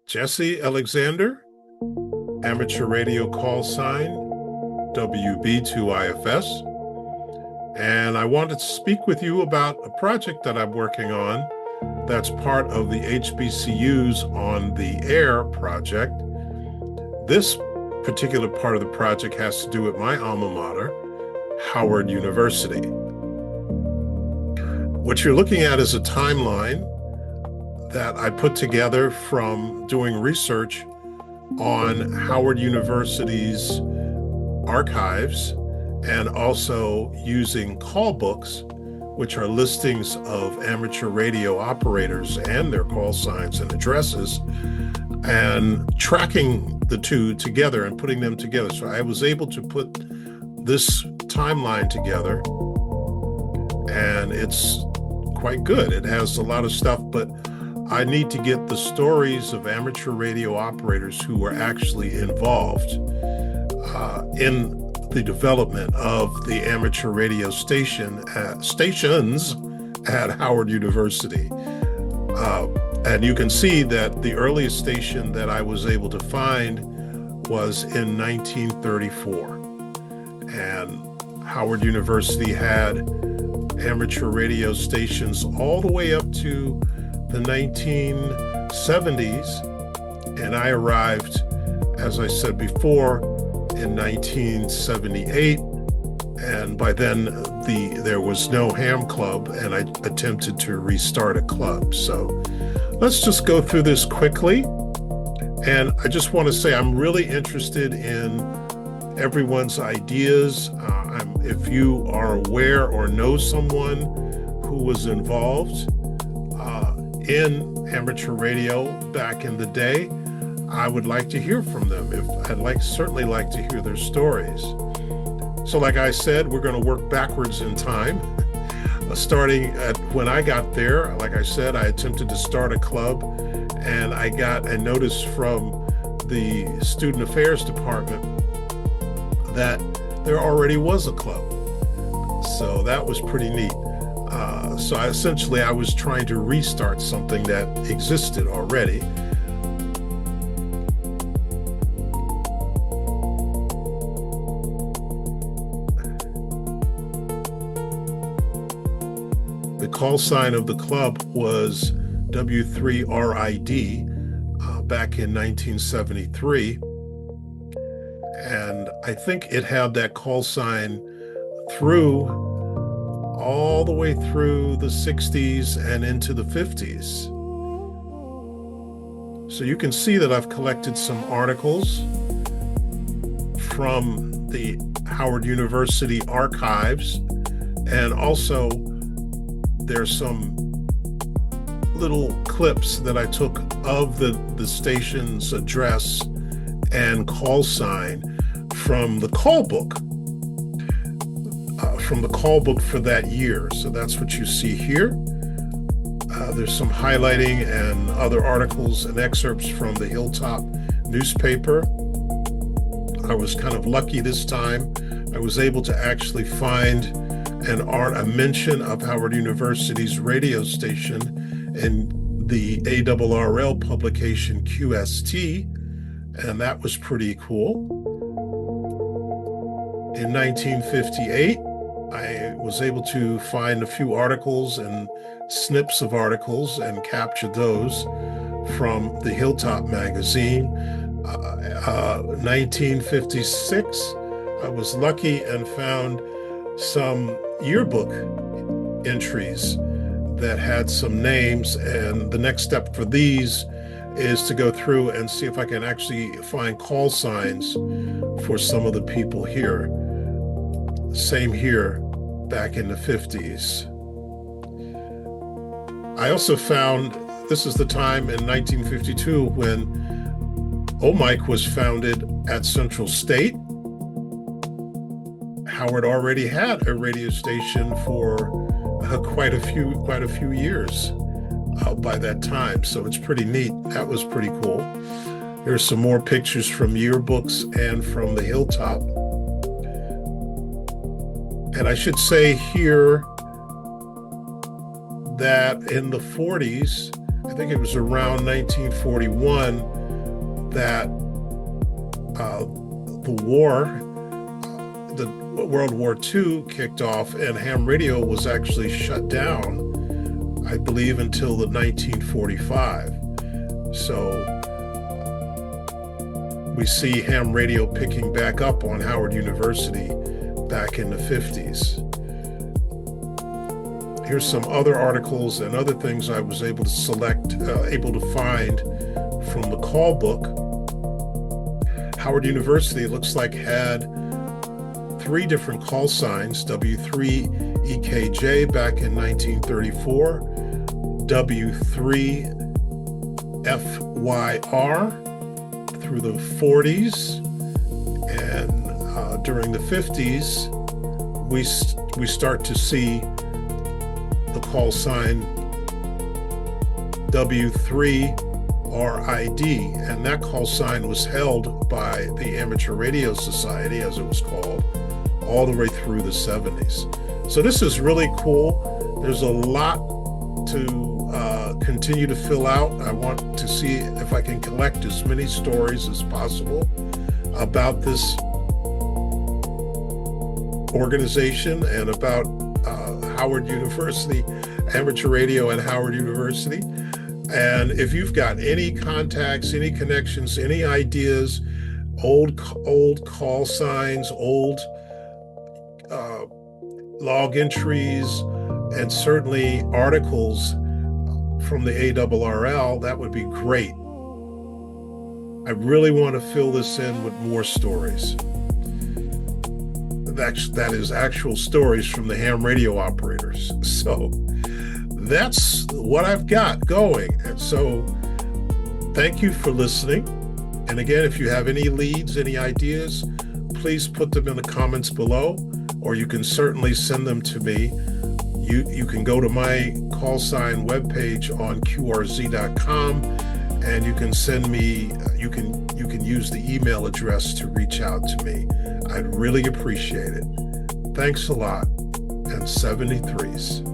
Jesse Alexander, amateur radio call sign WB2IFS. And I wanted to speak with you about a project that I'm working on that's part of the HBCUs on the Air project. This particular part of the project has to do with my alma mater, Howard University. What you're looking at is a timeline that I put together from doing research on Howard University's archives and also using call books, which are listings of amateur radio operators and their call signs and addresses, and tracking the two together and putting them together. So I was able to put this timeline together, and it's quite good. It has a lot of stuff, but I need to get the stories of amateur radio operators who were actually involved in the development of the amateur radio stations at Howard University. And you can see that the earliest station that I was able to find was in 1934. And Howard University had amateur radio stations all the way up to the 1970s. And I arrived, as I said before, in 1978, and by then there was no ham club, and I attempted to restart a club. So let's just go through this quickly. And I just want to say I'm really interested in everyone's ideas. If you are aware or know someone who was involved in amateur radio back in the day, I would like to hear from them. Certainly like to hear their stories. So like I said, we're going to work backwards in time. Starting at when I got there, like I said, I attempted to start a club, and I got a notice from the Student Affairs Department that there already was a club. So that was pretty neat. So I was trying to restart something that existed already. The call sign of the club was W3RID back in 1973. And I think it had that call sign all the way through the 60s and into the 50s. So you can see that I've collected some articles from the Howard University archives, and also there's some little clips that I took of the station's address and call sign from the call book for that year. So that's what you see here. There's some highlighting and other articles and excerpts from the Hilltop newspaper. I was kind of lucky this time. I was able to actually find a mention of Howard University's radio station in the ARRL publication QST, and that was pretty cool. In 1958, I was able to find a few articles and snips of articles and capture those from the Hilltop magazine. 1956, I was lucky and found some yearbook entries that had some names, and the next step for these is to go through and see if I can actually find call signs for some of the people here. Same here back in the 50s. I also found, this is the time in 1952 when OMIC was founded at Central State. Howard already had a radio station for quite a few years by that time, so it's pretty neat. That was pretty cool. Here's some more pictures from yearbooks and from the Hilltop. And I should say here that in the 40s, I think it was around 1941 that the World War II kicked off, and ham radio was actually shut down, I believe, until the 1945. So we see ham radio picking back up on Howard University back in the 50s. Here's some other articles and other things I was able to find from the call book. Howard University, it looks like, had 3 different call signs: W3EKJ back in 1934, W3FYR through the 40s, and during the 50s, we start to see the call sign W3RID, and that call sign was held by the Amateur Radio Society, as it was called, all the way through the 70s. So this is really cool. There's a lot to continue to fill out. I want to see if I can collect as many stories as possible about this organization and about Howard University, amateur radio at Howard University. And if you've got any contacts, any connections, any ideas, old call signs, old log entries, and certainly articles from the ARRL, that would be great. I really want to fill this in with more stories. That is actual stories from the ham radio operators. So that's what I've got going. And so thank you for listening. And again, if you have any leads, any ideas, please put them in the comments below, or you can certainly send them to me. You can go to my Callsign webpage on qrz.com, and you can send me, you can use the email address to reach out to me. I'd really appreciate it. Thanks a lot, and 73s.